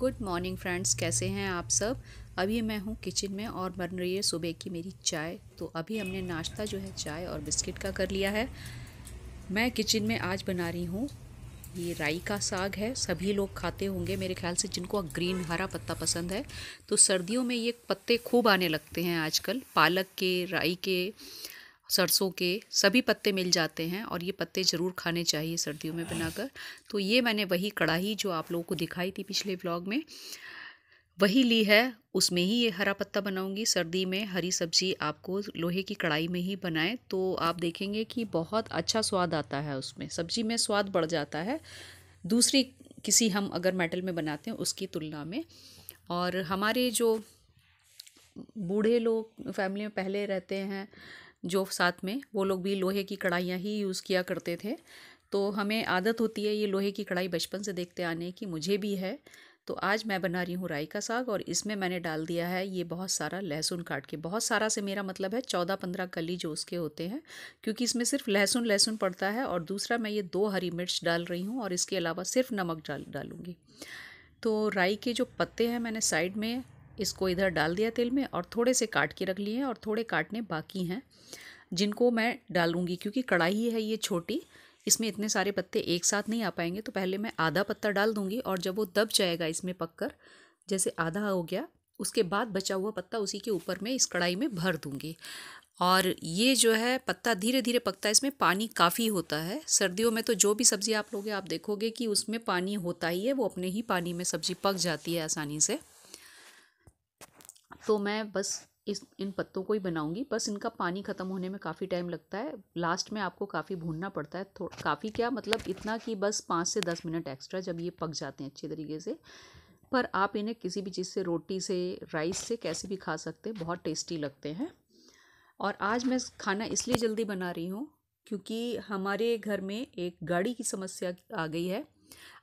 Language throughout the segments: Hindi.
गुड मॉर्निंग फ्रेंड्स, कैसे हैं आप सब। अभी मैं हूँ किचन में और बन रही है सुबह की मेरी चाय। तो अभी हमने नाश्ता जो है चाय और बिस्किट का कर लिया है। मैं किचन में आज बना रही हूँ, ये राई का साग है। सभी लोग खाते होंगे मेरे ख्याल से, जिनको ग्रीन हरा पत्ता पसंद है। तो सर्दियों में ये पत्ते खूब आने लगते हैं आजकल। पालक के, राई के, सरसों के सभी पत्ते मिल जाते हैं और ये पत्ते ज़रूर खाने चाहिए सर्दियों में बनाकर। तो ये मैंने वही कढ़ाई जो आप लोगों को दिखाई थी पिछले व्लॉग में, वही ली है। उसमें ही ये हरा पत्ता बनाऊंगी। सर्दी में हरी सब्जी आपको लोहे की कढ़ाई में ही बनाएं तो आप देखेंगे कि बहुत अच्छा स्वाद आता है, उसमें सब्जी में स्वाद बढ़ जाता है दूसरी किसी हम अगर मेटल में बनाते हैं उसकी तुलना में। और हमारे जो बूढ़े लोग फैमिली में पहले रहते हैं जो साथ में, वो लोग भी लोहे की कढ़ाइयाँ ही यूज़ किया करते थे। तो हमें आदत होती है ये लोहे की कढ़ाई बचपन से देखते आने की, मुझे भी है। तो आज मैं बना रही हूँ राई का साग और इसमें मैंने डाल दिया है ये बहुत सारा लहसुन काट के। बहुत सारा से मेरा मतलब है 14-15 कली जो उसके होते हैं, क्योंकि इसमें सिर्फ लहसुन लहसुन पड़ता है। और दूसरा मैं ये 2 हरी मिर्च डाल रही हूँ और इसके अलावा सिर्फ नमक डालूँगी। तो राई के जो पत्ते हैं मैंने साइड में इसको इधर डाल दिया तेल में, और थोड़े से काट के रख लिए हैं और थोड़े काटने बाकी हैं जिनको मैं डालूंगी। क्योंकि कढ़ाई है ये छोटी, इसमें इतने सारे पत्ते एक साथ नहीं आ पाएंगे। तो पहले मैं आधा पत्ता डाल दूंगी और जब वो दब जाएगा इसमें पककर, जैसे आधा हो गया, उसके बाद बचा हुआ पत्ता उसी के ऊपर मैं इस कढ़ाई में भर दूंगी। और ये जो है पत्ता धीरे धीरे पकता है, इसमें पानी काफ़ी होता है। सर्दियों में तो जो भी सब्ज़ी आप लोगे आप देखोगे कि उसमें पानी होता ही है, वो अपने ही पानी में सब्ज़ी पक जाती है आसानी से। तो मैं बस इन पत्तों को ही बनाऊंगी। बस इनका पानी ख़त्म होने में काफ़ी टाइम लगता है, लास्ट में आपको काफ़ी भूनना पड़ता है। काफ़ी क्या मतलब इतना कि बस 5 से 10 मिनट एक्स्ट्रा, जब ये पक जाते हैं अच्छे तरीके से। पर आप इन्हें किसी भी चीज़ से, रोटी से, राइस से, कैसे भी खा सकते हैं, बहुत टेस्टी लगते हैं। और आज मैं खाना इसलिए जल्दी बना रही हूँ क्योंकि हमारे घर में एक गाड़ी की समस्या आ गई है।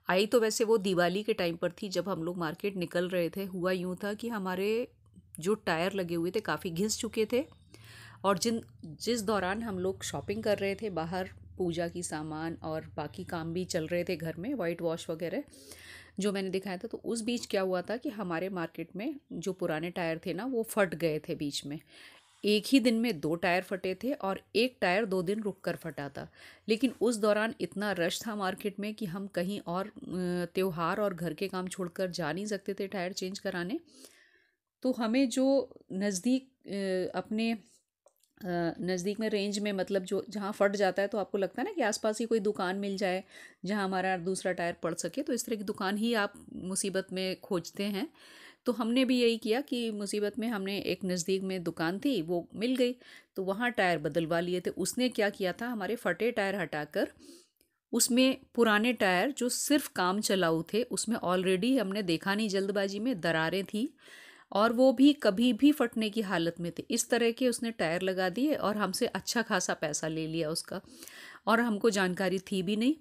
आई तो वैसे वो दिवाली के टाइम पर थी, जब हम लोग मार्केट निकल रहे थे। हुआ यूँ था कि हमारे जो टायर लगे हुए थे काफ़ी घिस चुके थे, और जिस दौरान हम लोग शॉपिंग कर रहे थे बाहर, पूजा की सामान और बाकी काम भी चल रहे थे घर में, वाइट वॉश वगैरह जो मैंने दिखाया था। तो उस बीच क्या हुआ था कि हमारे मार्केट में जो पुराने टायर थे ना, वो फट गए थे बीच में। एक ही दिन में 2 टायर फटे थे और एक टायर 2 दिन रुक कर फटा था। लेकिन उस दौरान इतना रश था मार्केट में कि हम कहीं और त्योहार और घर के काम छोड़कर जा नहीं सकते थे टायर चेंज कराने। तो हमें जो नज़दीक अपने नज़दीक में रेंज में, मतलब जो जहाँ फट जाता है तो आपको लगता है ना कि आसपास ही कोई दुकान मिल जाए जहाँ हमारा दूसरा टायर पड़ सके, तो इस तरह की दुकान ही आप मुसीबत में खोजते हैं। तो हमने भी यही किया कि मुसीबत में हमने एक नज़दीक में दुकान थी, वो मिल गई, तो वहाँ टायर बदलवा लिए थे। उसने क्या किया था, हमारे फटे टायर हटाकर उसमें पुराने टायर जो सिर्फ काम चलाऊ थे, उसमें ऑलरेडी हमने देखा नहीं जल्दबाजी में दरारें थी और वो भी कभी भी फटने की हालत में थे। इस तरह के उसने टायर लगा दिए और हमसे अच्छा खासा पैसा ले लिया उसका, और हमको जानकारी थी भी नहीं।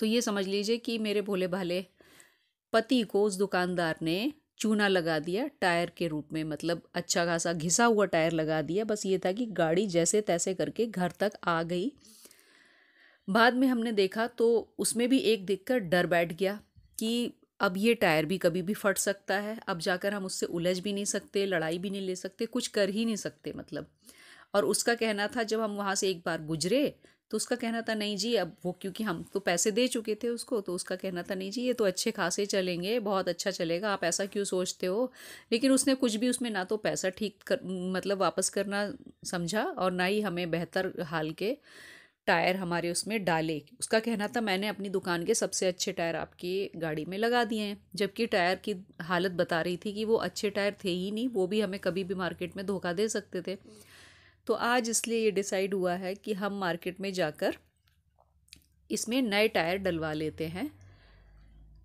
तो ये समझ लीजिए कि मेरे भोले भाले पति को उस दुकानदार ने चूना लगा दिया टायर के रूप में, मतलब अच्छा खासा घिसा हुआ टायर लगा दिया। बस ये था कि गाड़ी जैसे तैसे करके घर तक आ गई। बाद में हमने देखा तो उसमें भी एक देखकर डर बैठ गया कि अब ये टायर भी कभी भी फट सकता है। अब जाकर हम उससे उलझ भी नहीं सकते, लड़ाई भी नहीं ले सकते, कुछ कर ही नहीं सकते मतलब। और उसका कहना था, जब हम वहाँ से एक बार गुजरे तो उसका कहना था नहीं जी, अब वो, क्योंकि हम तो पैसे दे चुके थे उसको, तो उसका कहना था नहीं जी ये तो अच्छे खासे चलेंगे, बहुत अच्छा चलेगा, आप ऐसा क्यों सोचते हो। लेकिन उसने कुछ भी उसमें ना तो पैसा ठीक कर मतलब वापस करना समझा, और ना ही हमें बेहतर हाल के टायर हमारे उसमें डाले। उसका कहना था मैंने अपनी दुकान के सबसे अच्छे टायर आपकी गाड़ी में लगा दिए हैं, जबकि टायर की हालत बता रही थी कि वो अच्छे टायर थे ही नहीं, वो भी हमें कभी भी मार्केट में धोखा दे सकते थे। तो आज इसलिए ये डिसाइड हुआ है कि हम मार्केट में जाकर इसमें नए टायर डलवा लेते हैं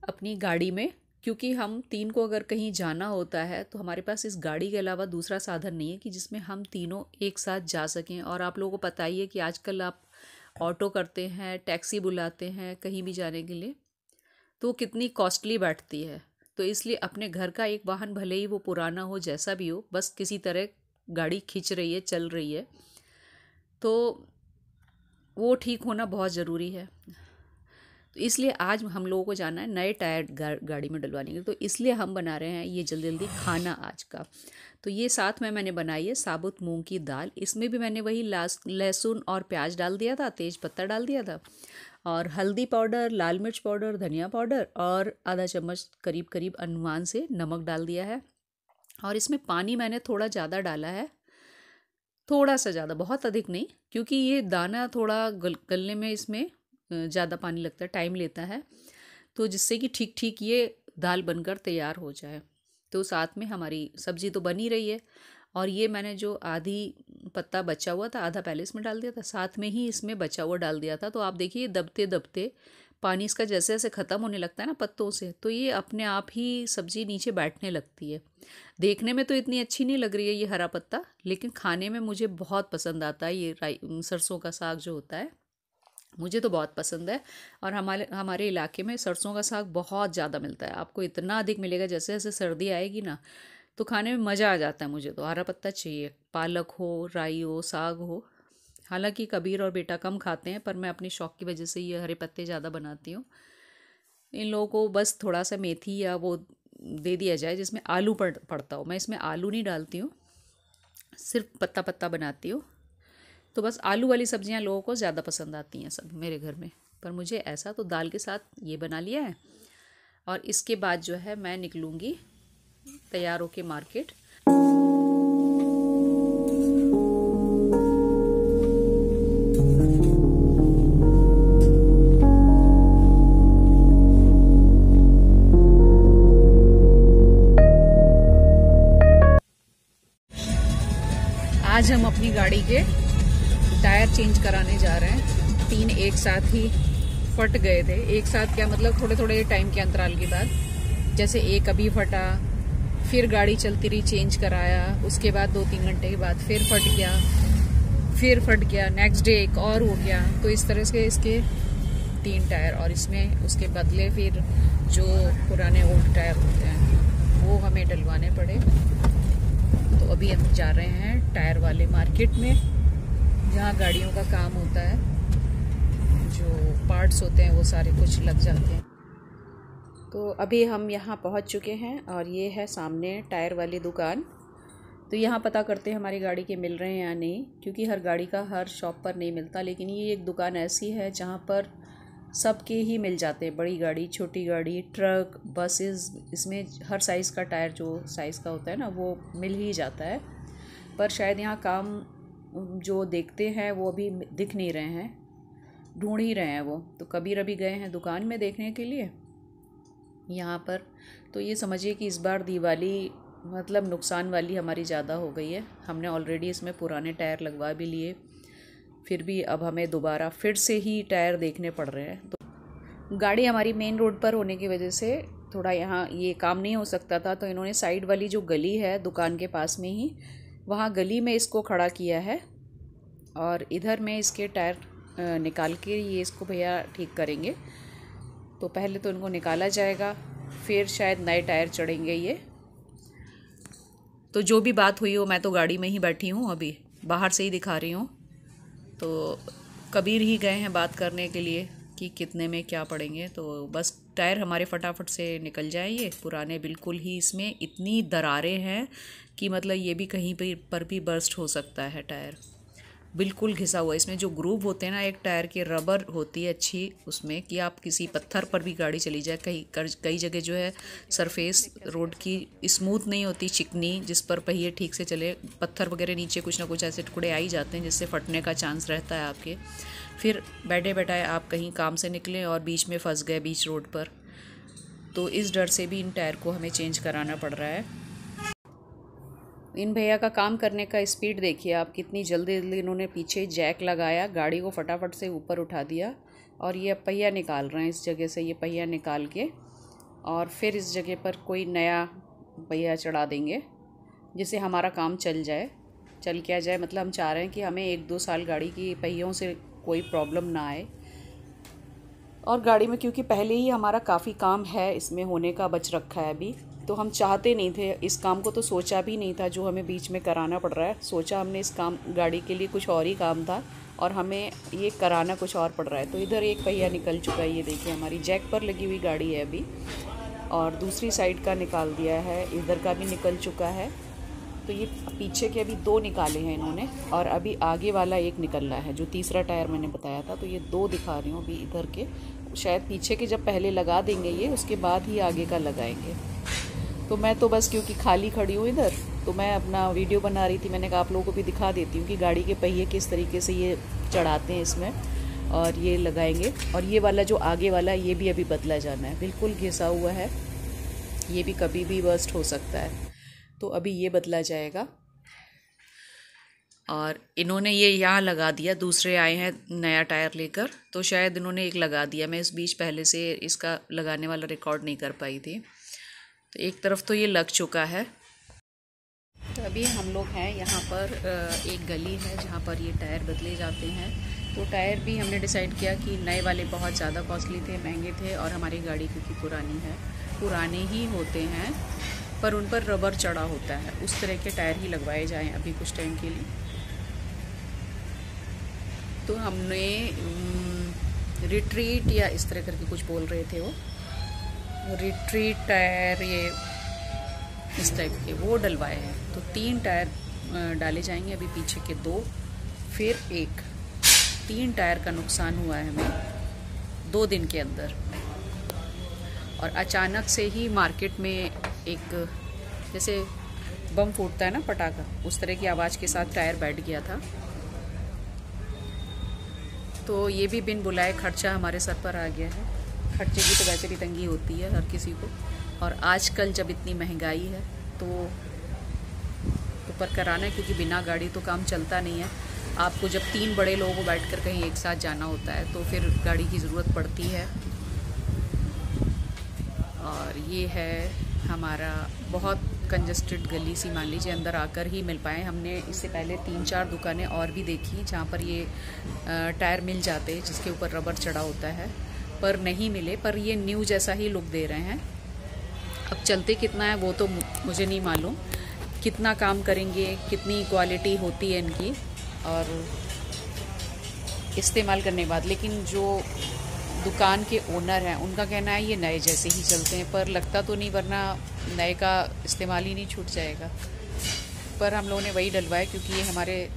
अपनी गाड़ी में। क्योंकि हम 3 को अगर कहीं जाना होता है तो हमारे पास इस गाड़ी के अलावा दूसरा साधन नहीं है कि जिसमें हम तीनों एक साथ जा सकें। और आप लोगों को पता ही है कि आजकल आप ऑटो करते हैं, टैक्सी बुलाते हैं कहीं भी जाने के लिए, तो वो कितनी कॉस्टली बैठती है। तो इसलिए अपने घर का एक वाहन, भले ही वो पुराना हो जैसा भी हो, बस किसी तरह गाड़ी खींच रही है, चल रही है, तो वो ठीक होना बहुत ज़रूरी है। तो इसलिए आज हम लोगों को जाना है नए टायर गाड़ी में डलवाने के लिए, तो इसलिए हम बना रहे हैं ये जल्दी जल्दी खाना आज का। तो ये साथ में मैंने बनाई है साबुत मूंग की दाल। इसमें भी मैंने वही लहसुन और प्याज डाल दिया था, तेज पत्ता डाल दिया था, और हल्दी पाउडर, लाल मिर्च पाउडर, धनिया पाउडर और आधा चम्मच करीब करीब अनुमान से नमक डाल दिया है। और इसमें पानी मैंने थोड़ा ज़्यादा डाला है, थोड़ा सा ज़्यादा, बहुत अधिक नहीं, क्योंकि ये दाना थोड़ा गलने में इसमें ज़्यादा पानी लगता है, टाइम लेता है, तो जिससे कि ठीक ठीक ये दाल बनकर तैयार हो जाए। तो साथ में हमारी सब्ज़ी तो बनी रही है, और ये मैंने जो आधी पत्ता बचा हुआ था, आधा पहले इसमें डाल दिया था, साथ में ही इसमें बचा हुआ डाल दिया था। तो आप देखिए दबते दबते पानी इसका जैसे जैसे ख़त्म होने लगता है ना पत्तों से, तो ये अपने आप ही सब्ज़ी नीचे बैठने लगती है। देखने में तो इतनी अच्छी नहीं लग रही है ये हरा पत्ता, लेकिन खाने में मुझे बहुत पसंद आता है। ये सरसों का साग जो होता है, मुझे तो बहुत पसंद है। और हमारे हमारे इलाके में सरसों का साग बहुत ज़्यादा मिलता है, आपको इतना अधिक मिलेगा। जैसे जैसे सर्दी आएगी ना, तो खाने में मज़ा आ जाता है। मुझे तो हरा पत्ता चाहिए, पालक हो, राई हो, साग हो। हालांकि कबीर और बेटा कम खाते हैं, पर मैं अपनी शौक़ की वजह से ये हरे पत्ते ज़्यादा बनाती हूँ। इन लोगों को बस थोड़ा सा मेथी या वो दे दिया जाए जिसमें आलू पड़ता हो। मैं इसमें आलू नहीं डालती हूँ, सिर्फ पत्ता पत्ता बनाती हूँ। तो बस आलू वाली सब्जियां लोगों को ज़्यादा पसंद आती हैं सब मेरे घर में, पर मुझे ऐसा तो दाल के साथ ये बना लिया है। और इसके बाद जो है मैं निकलूँगी तैयार होके मार्केट। आज हम अपनी गाड़ी के टायर चेंज कराने जा रहे हैं। 3 एक साथ ही फट गए थे। एक साथ क्या मतलब, थोड़े थोड़े टाइम के अंतराल के बाद। जैसे एक अभी फटा, फिर गाड़ी चलती रही, चेंज कराया, उसके बाद 2-3 घंटे के बाद फिर फट गया, फिर फट गया, नेक्स्ट डे एक और हो गया। तो इस तरह से इसके 3 टायर, और इसमें उसके बदले फिर जो पुराने ओल्ड टायर होते हैं वो हमें डलवाने पड़े। तो अभी हम जा रहे हैं टायर वाले मार्केट में, जहाँ गाड़ियों का काम होता है, जो पार्ट्स होते हैं वो सारे कुछ लग जाते हैं। तो अभी हम यहाँ पहुँच चुके हैं, और ये है सामने टायर वाली दुकान। तो यहाँ पता करते हैं हमारी गाड़ी के मिल रहे हैं या नहीं, क्योंकि हर गाड़ी का हर शॉप पर नहीं मिलता। लेकिन ये एक दुकान ऐसी है जहाँ पर सबके ही मिल जाते हैं, बड़ी गाड़ी, छोटी गाड़ी, ट्रक, बसेस, इसमें हर साइज़ का टायर जो साइज़ का होता है ना वो मिल ही जाता है। पर शायद यहाँ काम जो देखते हैं वो अभी दिख नहीं रहे हैं, ढूंढ ही रहे हैं वो। तो कबीर अभी गए हैं दुकान में देखने के लिए यहाँ पर। तो ये समझिए कि इस बार दिवाली मतलब नुकसान वाली हमारी ज़्यादा हो गई है। हमने ऑलरेडी इसमें पुराने टायर लगवा भी लिए, फिर भी अब हमें दोबारा फिर से ही टायर देखने पड़ रहे हैं। तो गाड़ी हमारी मेन रोड पर होने की वजह से थोड़ा यहाँ ये काम नहीं हो सकता था, तो इन्होंने साइड वाली जो गली है दुकान के पास में ही, वहाँ गली में इसको खड़ा किया है। और इधर में इसके टायर निकाल के ये इसको भैया ठीक करेंगे। तो पहले तो इनको निकाला जाएगा, फिर शायद नए टायर चढ़ेंगे ये। तो जो भी बात हुई हो, मैं तो गाड़ी में ही बैठी हूँ, अभी बाहर से ही दिखा रही हूँ। तो कबीर ही गए हैं बात करने के लिए कि कितने में क्या पड़ेंगे। तो बस टायर हमारे फटाफट से निकल जाए। ये पुराने बिल्कुल ही, इसमें इतनी दरारें हैं कि मतलब ये भी कहीं पर भी बर्स्ट हो सकता है टायर। बिल्कुल घिसा हुआ। इसमें जो ग्रूव होते हैं ना एक टायर के, रबर होती है अच्छी उसमें, कि आप किसी पत्थर पर भी गाड़ी चली जाए। कई जगह जो है सरफेस रोड की स्मूथ नहीं होती, चिकनी, जिस पर पहिए ठीक से चले, पत्थर वगैरह नीचे कुछ ना कुछ ऐसे टुकड़े आ ही जाते हैं जिससे फटने का चांस रहता है आपके। फिर बैठे बैठाए आप कहीं काम से निकले और बीच में फंस गए बीच रोड पर, तो इस डर से भी इन टायर को हमें चेंज कराना पड़ रहा है। इन भैया का काम करने का स्पीड देखिए आप, कितनी जल्दी जल्दी इन्होंने पीछे जैक लगाया, गाड़ी को फटाफट से ऊपर उठा दिया, और ये अब पहिया निकाल रहे हैं इस जगह से। ये पहिया निकाल के और फिर इस जगह पर कोई नया पहिया चढ़ा देंगे, जिससे हमारा काम चल जाए। चल क्या जाए मतलब, हम चाह रहे हैं कि हमें 1-2 साल गाड़ी की पहियों से कोई प्रॉब्लम ना आए। और गाड़ी में क्योंकि पहले ही हमारा काफ़ी काम है इसमें होने का, बच रखा है अभी, तो हम चाहते नहीं थे इस काम को, तो सोचा भी नहीं था जो हमें बीच में कराना पड़ रहा है। सोचा हमने इस काम गाड़ी के लिए कुछ और ही काम था, और हमें ये कराना कुछ और पड़ रहा है। तो इधर एक पहिया निकल चुका है, ये देखिए हमारी जैक पर लगी हुई गाड़ी है अभी, और दूसरी साइड का निकाल दिया है, इधर का भी निकल चुका है। तो ये पीछे के अभी 2 निकाले हैं इन्होंने, और अभी आगे वाला एक निकल रहा है जो तीसरा टायर मैंने बताया था। तो ये 2 दिखा रही हूँ अभी इधर के, शायद पीछे के जब पहले लगा देंगे ये, उसके बाद ही आगे का लगाएंगे। तो मैं तो बस क्योंकि खाली खड़ी हूँ इधर, तो मैं अपना वीडियो बना रही थी, मैंने कहा आप लोगों को भी दिखा देती हूँ कि गाड़ी के पहिए किस तरीके से ये चढ़ाते हैं इसमें, और ये लगाएंगे। और ये वाला जो आगे वाला है ये भी अभी बदला जाना है, बिल्कुल घिसा हुआ है, ये भी कभी भी बर्स्ट हो सकता है। तो अभी ये बदला जाएगा। और इन्होंने ये यहाँ लगा दिया, दूसरे आए हैं नया टायर लेकर, तो शायद इन्होंने एक लगा दिया। मैं इस बीच पहले से इसका लगाने वाला रिकॉर्ड नहीं कर पाई थी। तो एक तरफ तो ये लग चुका है। तो अभी हम लोग हैं यहाँ पर, एक गली है जहाँ पर ये टायर बदले जाते हैं। तो टायर भी हमने डिसाइड किया कि नए वाले बहुत ज़्यादा कॉस्टली थे, महंगे थे, और हमारी गाड़ी क्योंकि पुरानी है, पुराने ही होते हैं पर उन पर रबर चढ़ा होता है, उस तरह के टायर ही लगवाए जाएं अभी कुछ टाइम के लिए। तो हमने रिट्रीट या इस तरह करके कुछ बोल रहे थे वो, रिट्रीट टायर, ये इस टाइप के वो डलवाए हैं। तो 3 टायर डाले जाएंगे, अभी पीछे के 2, फिर 1। 3 टायर का नुकसान हुआ है हमें 2 दिन के अंदर। और अचानक से ही मार्केट में एक जैसे बम फूटता है ना, पटाखा, उस तरह की आवाज़ के साथ टायर बैठ गया था। तो ये भी बिन बुलाए खर्चा हमारे सर पर आ गया है। खर्चे की तो वैसे भी तंगी होती है हर किसी को, और आजकल जब इतनी महंगाई है तो ऊपर कराना है, क्योंकि बिना गाड़ी तो काम चलता नहीं है। आपको जब 3 बड़े लोगों को बैठकर कहीं एक साथ जाना होता है तो फिर गाड़ी की ज़रूरत पड़ती है। और ये है हमारा बहुत कंजस्टेड गली सी, मान लीजिए अंदर आकर ही मिल पाए। हमने इससे पहले 3-4 दुकानें और भी देखी जहाँ पर ये टायर मिल जाते जिसके ऊपर रबर चढ़ा होता है, पर नहीं मिले। पर ये न्यू जैसा ही लुक दे रहे हैं। अब चलते कितना है वो तो मुझे नहीं मालूम, कितना काम करेंगे, कितनी क्वालिटी होती है इनकी और इस्तेमाल करने के बाद। लेकिन जो दुकान के ओनर हैं उनका कहना है ये नए जैसे ही चलते हैं, पर लगता तो नहीं, वरना नए का इस्तेमाल ही नहीं छूट जाएगा। पर हम लोगों ने वही डलवाया क्योंकि ये हमारे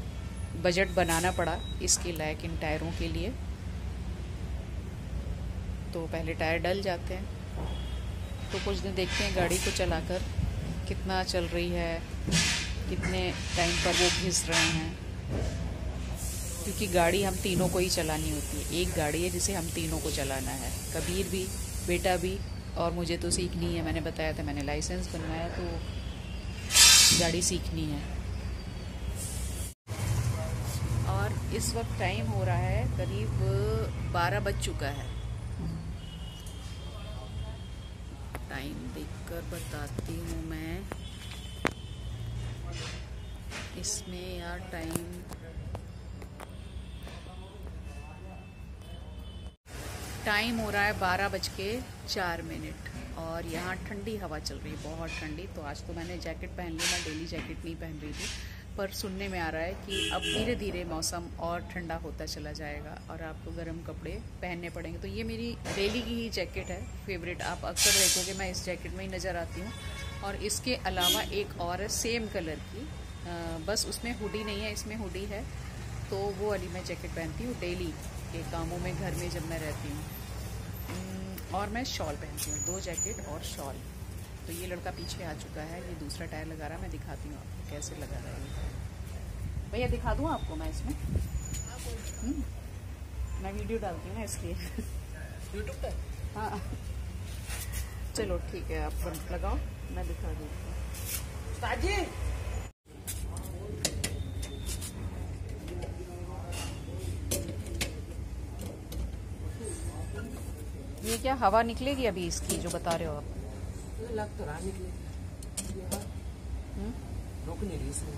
बजट बनाना पड़ा इसके लायक इन टायरों के लिए। तो पहले टायर डल जाते हैं, तो कुछ दिन देखते हैं गाड़ी को चलाकर कितना चल रही है, कितने टाइम पर वो घिस रहे हैं, क्योंकि गाड़ी हम तीनों को ही चलानी होती है। एक गाड़ी है जिसे हम तीनों को चलाना है, कबीर भी, बेटा भी, और मुझे तो सीखनी है। मैंने बताया था मैंने लाइसेंस बनवाया, तो गाड़ी सीखनी है। और इस वक्त टाइम हो रहा है करीब 12 बज चुका है। टाइम देखकर बताती हूँ मैं, इसमें यार टाइम हो रहा है 12:04 और यहाँ ठंडी हवा चल रही है, बहुत ठंडी। तो आज तो मैंने जैकेट पहन ली, मैं डेली जैकेट नहीं पहन रही थी, पर सुनने में आ रहा है कि अब धीरे धीरे मौसम और ठंडा होता चला जाएगा और आपको गर्म कपड़े पहनने पड़ेंगे। तो ये मेरी डेली की ही जैकेट है, फेवरेट। आप अक्सर देखोगे मैं इस जैकेट में ही नज़र आती हूँ। और इसके अलावा एक और है सेम कलर की, बस उसमें हुडी नहीं है, इसमें हुडी है। तो वो वाली मैं जैकेट पहनती हूँ डेली के कामों में, घर में जब मैं रहती हूँ। और मैं शॉल पहनती हूँ, 2 जैकेट और शॉल। तो ये लड़का पीछे आ चुका है, ये दूसरा टायर लगा रहा है, मैं दिखाती हूँ आपको कैसे लगा रहा है। भैया दिखा दूँ आपको मैं इसमें, मैं वीडियो डालती हूँ ना इसलिए यूट्यूब पर। हाँ चलो ठीक है, आप लगाओ, मैं दिखा दूँ। ये क्या हवा निकलेगी अभी इसकी जो बता रहे हो आप? लग तो रहा निकले, रुक नहीं रही इसमें,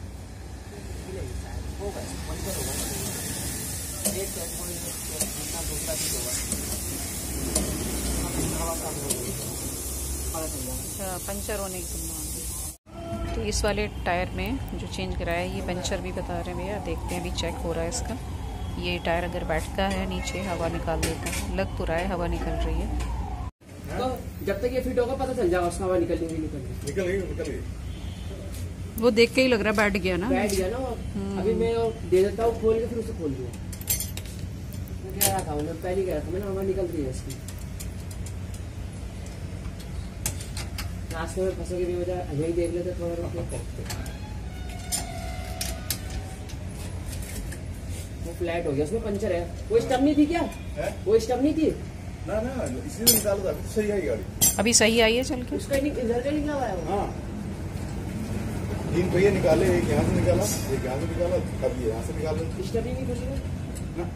होगा पंचर होगा, एक दूसरा चीज होगा, हवा कम होगी, अच्छा पंचर होने की संभावना। तो इस वाले टायर में जो चेंज कराया है ये पंचर भी बता रहे हैं भैया, देखते हैं अभी चेक हो रहा है इसका। ये टायर अगर बैठता है नीचे हवा निकाल देता है, लग तो रहा है हवा निकल रही है। तो जब तक ये फिट होगा पता चल जाएगा उसका हवा निकल गई। वो देख के ही लग रहा है बैठ गया ना। बैठ गया ना वो। अभी मैं दे देता हूँ खोल के, फिर उसे खोल दिया। मैं कह रहा था, मैं पहले कह रहा था, मैंने हवा निकल रही है इसकी। रास्ते में फंसे की वजह यही देख लेते थोड़ा रुक। वो फ्लैट हो गया, उसमें पंचर है। वो स्टब नहीं थी क्या? वो स्टब नहीं थी ना ना, इसीलिए निकाला था। अभी तो सही आई गाड़ी, अभी सही आई है चल के। उसका इधर का निकला हुआ है वो। हाँ 3 पहिए निकाले, एक यहाँ से निकाला, एक यहाँ से निकाला, अब ये यहाँ से निकाला। स्टब ही नहीं खुशी में ना।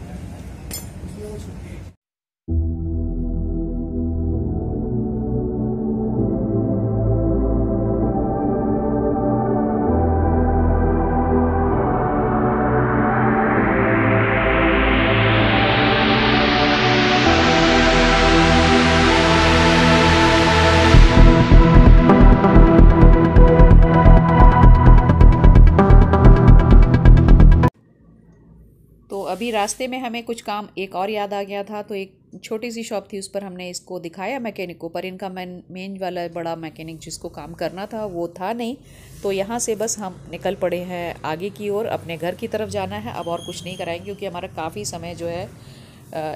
तो अभी रास्ते में हमें कुछ काम एक और याद आ गया था, तो एक छोटी सी शॉप थी, उस पर हमने इसको दिखाया मैकेनिक को, पर इनका मेन वाला बड़ा मैकेनिक जिसको काम करना था वो था नहीं। तो यहाँ से बस हम निकल पड़े हैं आगे की ओर, अपने घर की तरफ जाना है। अब और कुछ नहीं कराएंगे क्योंकि हमारा काफ़ी समय जो है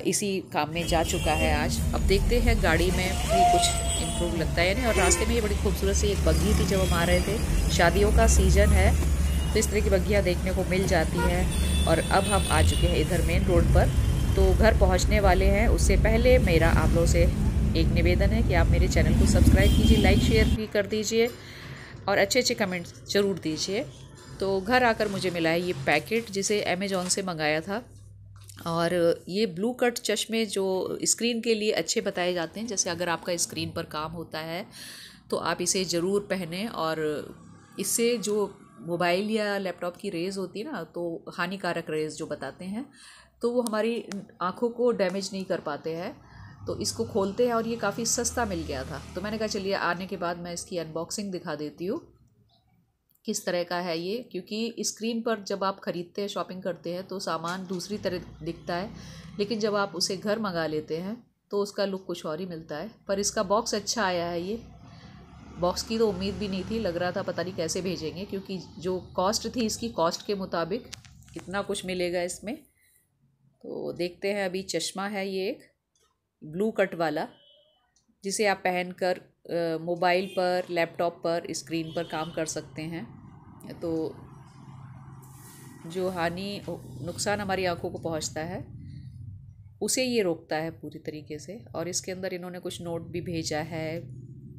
इसी काम में जा चुका है आज। अब देखते हैं गाड़ी में भी कुछ इम्प्रूव लगता है या नहीं। और रास्ते में ये बड़ी खूबसूरत सी एक बग्घी थी जब हम आ रहे थे। शादियों का सीज़न है तो इस तरह की बग्घियाँ देखने को मिल जाती हैं। और अब हम आ चुके हैं इधर मेन रोड पर, तो घर पहुंचने वाले हैं। उससे पहले मेरा आप लोगों से एक निवेदन है कि आप मेरे चैनल को सब्सक्राइब कीजिए, लाइक शेयर भी कर दीजिए और अच्छे अच्छे कमेंट्स ज़रूर दीजिए। तो घर आकर मुझे मिला है ये पैकेट जिसे अमेज़ॉन से मंगाया था। और ये ब्लू कट चश्मे जो स्क्रीन के लिए अच्छे बताए जाते हैं, जैसे अगर आपका स्क्रीन पर काम होता है तो आप इसे ज़रूर पहनें। और इससे जो मोबाइल या लैपटॉप की रेज़ होती है ना, तो हानिकारक रेज़ जो बताते हैं, तो वो हमारी आँखों को डैमेज नहीं कर पाते हैं। तो इसको खोलते हैं और ये काफ़ी सस्ता मिल गया था, तो मैंने कहा चलिए आने के बाद मैं इसकी अनबॉक्सिंग दिखा देती हूँ किस तरह का है ये। क्योंकि स्क्रीन पर जब आप ख़रीदते हैं, शॉपिंग करते हैं, तो सामान दूसरी तरह दिखता है, लेकिन जब आप उसे घर मंगा लेते हैं तो उसका लुक कुछ और ही मिलता है। पर इसका बॉक्स अच्छा आया है। ये बॉक्स की तो उम्मीद भी नहीं थी, लग रहा था पता नहीं कैसे भेजेंगे, क्योंकि जो कॉस्ट थी इसकी कॉस्ट के मुताबिक इतना कुछ मिलेगा इसमें। तो देखते हैं। अभी चश्मा है ये एक ब्लू कट वाला, जिसे आप पहनकर मोबाइल पर, लैपटॉप पर, स्क्रीन पर काम कर सकते हैं। तो जो नुकसान हमारी आंखों को पहुंचता है उसे ये रोकता है पूरी तरीके से। और इसके अंदर इन्होंने कुछ नोट भी भेजा है,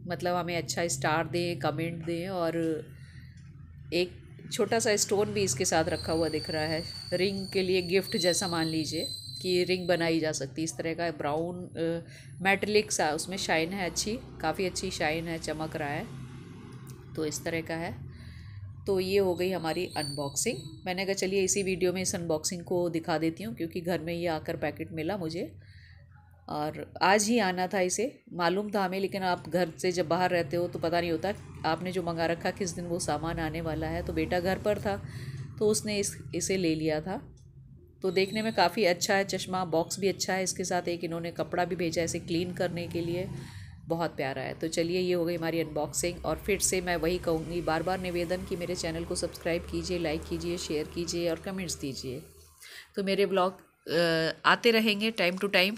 मतलब हमें अच्छा स्टार दें, कमेंट दें। और एक छोटा सा स्टोन भी इसके साथ रखा हुआ दिख रहा है, रिंग के लिए गिफ्ट जैसा मान लीजिए कि रिंग बनाई जा सकती है। इस तरह का ब्राउन मेटेलिक सा उसमें शाइन है, काफ़ी अच्छी शाइन है, चमक रहा है। तो इस तरह का है। तो ये हो गई हमारी अनबॉक्सिंग। मैंने कहा चलिए इसी वीडियो में इस अनबॉक्सिंग को दिखा देती हूँ, क्योंकि घर में ये आकर पैकेट मिला मुझे और आज ही आना था। इसे मालूम था हमें, लेकिन आप घर से जब बाहर रहते हो तो पता नहीं होता आपने जो मंगा रखा किस दिन वो सामान आने वाला है। तो बेटा घर पर था तो उसने इसे ले लिया था। तो देखने में काफ़ी अच्छा है चश्मा, बॉक्स भी अच्छा है। इसके साथ एक इन्होंने कपड़ा भी भेजा है इसे क्लीन करने के लिए, बहुत प्यारा है। तो चलिए ये हो गई हमारी अनबॉक्सिंग। और फिर से मैं वही कहूँगी, बार बार निवेदन कि मेरे चैनल को सब्सक्राइब कीजिए, लाइक कीजिए, शेयर कीजिए और कमेंट्स दीजिए। तो मेरे ब्लॉग आते रहेंगे टाइम टू टाइम,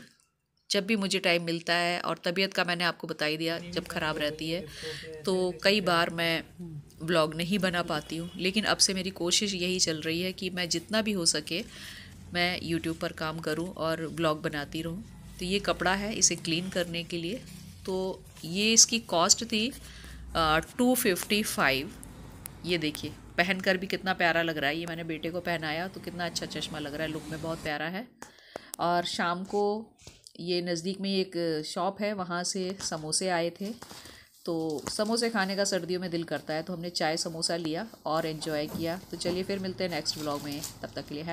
जब भी मुझे टाइम मिलता है। और तबीयत का मैंने आपको बता ही दिया, जब ख़राब रहती है तो कई बार मैं ब्लॉग नहीं बना पाती हूँ। लेकिन अब से मेरी कोशिश यही चल रही है कि मैं जितना भी हो सके मैं यूट्यूब पर काम करूँ और ब्लॉग बनाती रहूँ। तो ये कपड़ा है इसे क्लीन करने के लिए। तो ये इसकी कॉस्ट थी 255। ये देखिए पहन कर भी कितना प्यारा लग रहा है। ये मैंने बेटे को पहनाया तो कितना अच्छा चश्मा लग रहा है, लुक में बहुत प्यारा है। और शाम को ये नज़दीक में एक शॉप है, वहाँ से समोसे आए थे। तो समोसे खाने का सर्दियों में दिल करता है, तो हमने चाय समोसा लिया और एंजॉय किया। तो चलिए फिर मिलते हैं नेक्स्ट व्लॉग में, तब तक के लिए है।